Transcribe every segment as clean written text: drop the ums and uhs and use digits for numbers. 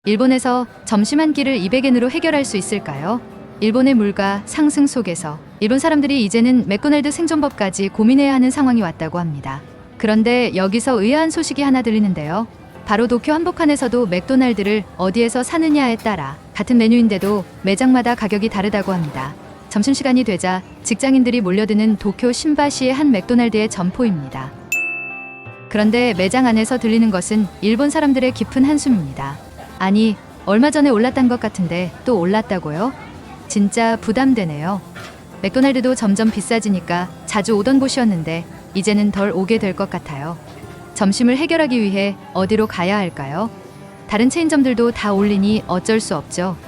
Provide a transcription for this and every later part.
일본에서 점심 한 끼를 200엔으로 해결할 수 있을까요? 일본의 물가 상승 속에서 일본 사람들이 이제는 맥도날드 생존법까지 고민해야 하는 상황이 왔다고 합니다. 그런데 여기서 의아한 소식이 하나 들리는데요. 바로 도쿄 한복판에서도 맥도날드를 어디에서 사느냐에 따라 같은 메뉴인데도 매장마다 가격이 다르다고 합니다. 점심시간이 되자 직장인들이 몰려드는 도쿄 신바시의 한 맥도날드의 점포입니다. 그런데 매장 안에서 들리는 것은 일본 사람들의 깊은 한숨입니다. 아니, 얼마 전에 올랐단 것 같은데 또 올랐다고요? 진짜 부담되네요. 맥도날드도 점점 비싸지니까 자주 오던 곳이었는데 이제는 덜 오게 될 것 같아요. 점심을 해결하기 위해 어디로 가야 할까요? 다른 체인점들도 다 올리니 어쩔 수 없죠.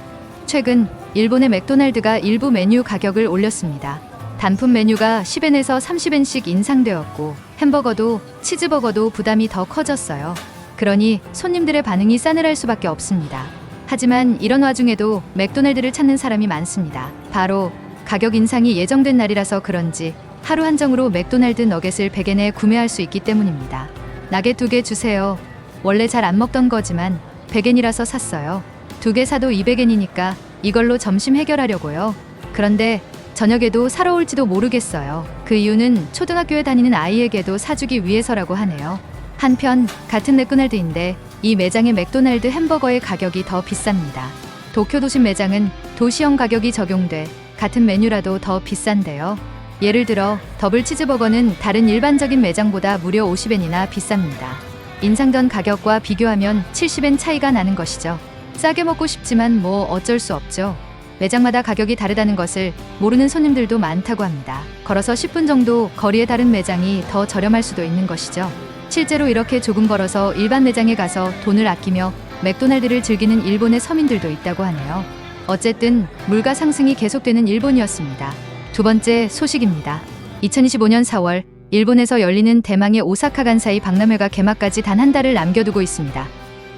최근 일본의 맥도날드가 일부 메뉴 가격을 올렸습니다. 단품 메뉴가 10엔에서 30엔씩 인상되었고 햄버거도 치즈버거도 부담이 더 커졌어요. 그러니 손님들의 반응이 싸늘할 수밖에 없습니다. 하지만 이런 와중에도 맥도날드를 찾는 사람이 많습니다. 바로 가격 인상이 예정된 날이라서 그런지 하루 한정으로 맥도날드 너겟을 100엔에 구매할 수 있기 때문입니다. 나겟 2개 주세요. 원래 잘 안 먹던 거지만 100엔이라서 샀어요. 2개 사도 200엔이니까 이걸로 점심 해결하려고요. 그런데 저녁에도 사러 올지도 모르겠어요. 그 이유는 초등학교에 다니는 아이에게도 사주기 위해서라고 하네요. 한편 같은 맥도날드인데 이 매장의 맥도날드 햄버거의 가격이 더 비쌉니다. 도쿄 도심 매장은 도시형 가격이 적용돼 같은 메뉴라도 더 비싼데요. 예를 들어 더블 치즈버거는 다른 일반적인 매장보다 무려 50엔이나 비쌉니다. 인상전 가격과 비교하면 70엔 차이가 나는 것이죠. 싸게 먹고 싶지만 뭐 어쩔 수 없죠. 매장마다 가격이 다르다는 것을 모르는 손님들도 많다고 합니다. 걸어서 10분 정도 거리의 다른 매장이 더 저렴할 수도 있는 것이죠. 실제로 이렇게 조금 걸어서 일반 매장에 가서 돈을 아끼며 맥도날드를 즐기는 일본의 서민들도 있다고 하네요. 어쨌든 물가 상승이 계속되는 일본이었습니다. 두 번째 소식입니다. 2025년 4월 일본에서 열리는 대망의 오사카 간사이 박람회가 개막까지 단 한 달을 남겨두고 있습니다.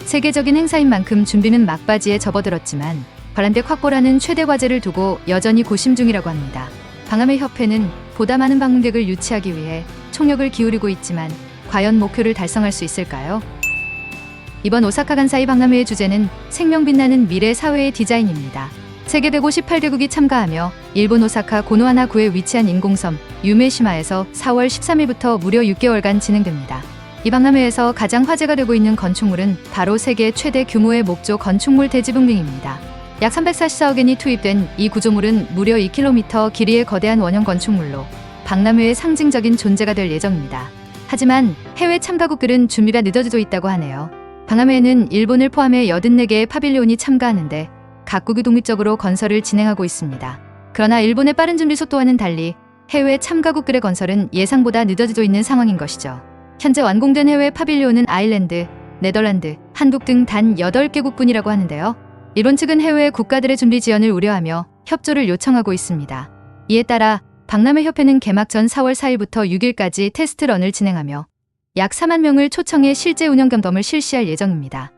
세계적인 행사인 만큼 준비는 막바지에 접어들었지만 관람객 확보라는 최대 과제를 두고 여전히 고심 중이라고 합니다. 박람회 협회는 보다 많은 방문객을 유치하기 위해 총력을 기울이고 있지만 과연 목표를 달성할 수 있을까요? 이번 오사카 간사이 박람회의 주제는 생명 빛나는 미래 사회의 디자인입니다. 세계 158개국이 참가하며 일본 오사카 고노하나구에 위치한 인공섬 유메시마에서 4월 13일부터 무려 6개월간 진행됩니다. 이 박람회에서 가장 화제가 되고 있는 건축물은 바로 세계 최대 규모의 목조 건축물 대지붕등입니다. 약 344억엔이 투입된 이 구조물은 무려 2km 길이의 거대한 원형 건축물로 박람회의 상징적인 존재가 될 예정입니다. 하지만 해외 참가국들은 준비가 늦어지고 있다고 하네요. 박람회에는 일본을 포함해 84개의 파빌리온이 참가하는데 각국이 독립적으로 건설을 진행하고 있습니다. 그러나 일본의 빠른 준비 속도와는 달리 해외 참가국들의 건설은 예상보다 늦어지고 있는 상황인 것이죠. 현재 완공된 해외 파빌리온은 아일랜드, 네덜란드, 한국 등 단 8개국뿐이라고 하는데요. 일본 측은 해외 국가들의 준비 지연을 우려하며 협조를 요청하고 있습니다. 이에 따라 박람회 협회는 개막 전 4월 4일부터 6일까지 테스트런을 진행하며 약 4만 명을 초청해 실제 운영 경험을 실시할 예정입니다.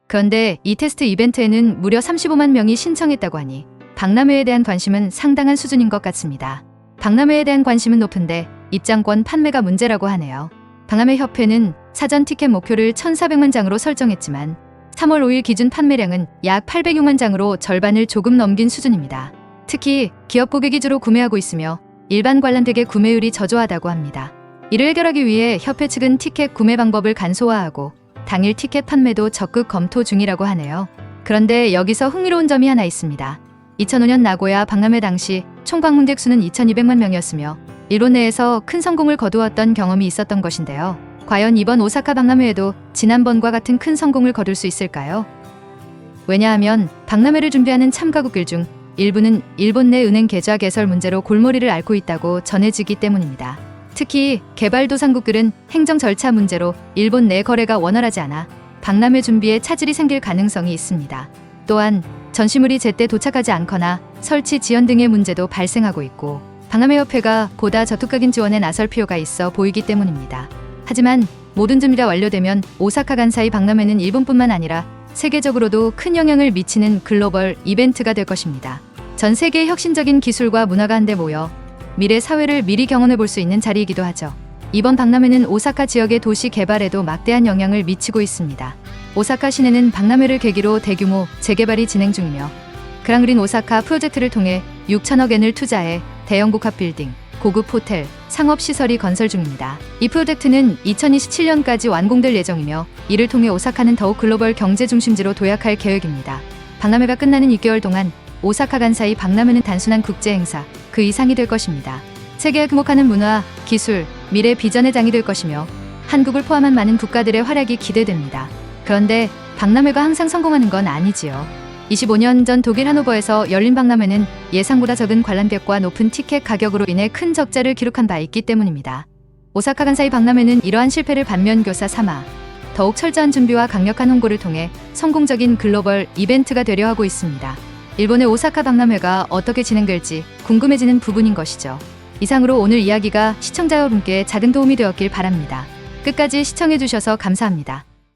그런데 이 테스트 이벤트에는 무려 35만 명이 신청했다고 하니 박람회에 대한 관심은 상당한 수준인 것 같습니다. 박람회에 대한 관심은 높은데 입장권 판매가 문제라고 하네요. 박람회 협회는 사전 티켓 목표를 1,400만 장으로 설정했지만 3월 5일 기준 판매량은 약 806만 장으로 절반을 조금 넘긴 수준입니다. 특히 기업 고객 위주로 구매하고 있으며 일반 관람객의 구매율이 저조하다고 합니다. 이를 해결하기 위해 협회 측은 티켓 구매 방법을 간소화하고 당일 티켓 판매도 적극 검토 중이라고 하네요. 그런데 여기서 흥미로운 점이 하나 있습니다. 2005년 나고야 박람회 당시 총 방문객 수는 2,200만 명이었으며 일본 내에서 큰 성공을 거두었던 경험이 있었던 것인데요. 과연 이번 오사카 박람회에도 지난번과 같은 큰 성공을 거둘 수 있을까요? 왜냐하면 박람회를 준비하는 참가국들 중 일부는 일본 내 은행 계좌 개설 문제로 골머리를 앓고 있다고 전해지기 때문입니다. 특히 개발도상국들은 행정 절차 문제로 일본 내 거래가 원활하지 않아 박람회 준비에 차질이 생길 가능성이 있습니다. 또한 전시물이 제때 도착하지 않거나 설치 지연 등의 문제도 발생하고 있고 박람회협회가 보다 적극적인 지원에 나설 필요가 있어 보이기 때문입니다. 하지만 모든 준비가 완료되면 오사카 간사이 박람회는 일본뿐만 아니라 세계적으로도 큰 영향을 미치는 글로벌 이벤트가 될 것입니다. 전 세계의 혁신적인 기술과 문화가 한데 모여 미래 사회를 미리 경험해 볼 수 있는 자리이기도 하죠. 이번 박람회는 오사카 지역의 도시 개발에도 막대한 영향을 미치고 있습니다. 오사카 시내는 박람회를 계기로 대규모 재개발이 진행 중이며 그랑그린 오사카 프로젝트를 통해 6천억 엔을 투자해 대형 복합 빌딩, 고급 호텔, 상업시설이 건설 중입니다. 이 프로젝트는 2027년까지 완공될 예정이며 이를 통해 오사카는 더욱 글로벌 경제 중심지로 도약할 계획입니다. 박람회가 끝나는 6개월 동안 오사카 간사이 박람회는 단순한 국제 행사 그 이상이 될 것입니다. 세계가 금목하는 문화, 기술, 미래 비전의 장이 될 것이며 한국을 포함한 많은 국가들의 활약이 기대됩니다. 그런데 박람회가 항상 성공하는 건 아니지요. 25년 전 독일 하노버에서 열린 박람회는 예상보다 적은 관람객과 높은 티켓 가격으로 인해 큰 적자를 기록한 바 있기 때문입니다. 오사카 간사이 박람회는 이러한 실패를 반면교사 삼아 더욱 철저한 준비와 강력한 홍보를 통해 성공적인 글로벌 이벤트가 되려 하고 있습니다. 일본의 오사카 박람회가 어떻게 진행될지 궁금해지는 부분인 것이죠. 이상으로 오늘 이야기가 시청자 여러분께 작은 도움이 되었길 바랍니다. 끝까지 시청해주셔서 감사합니다.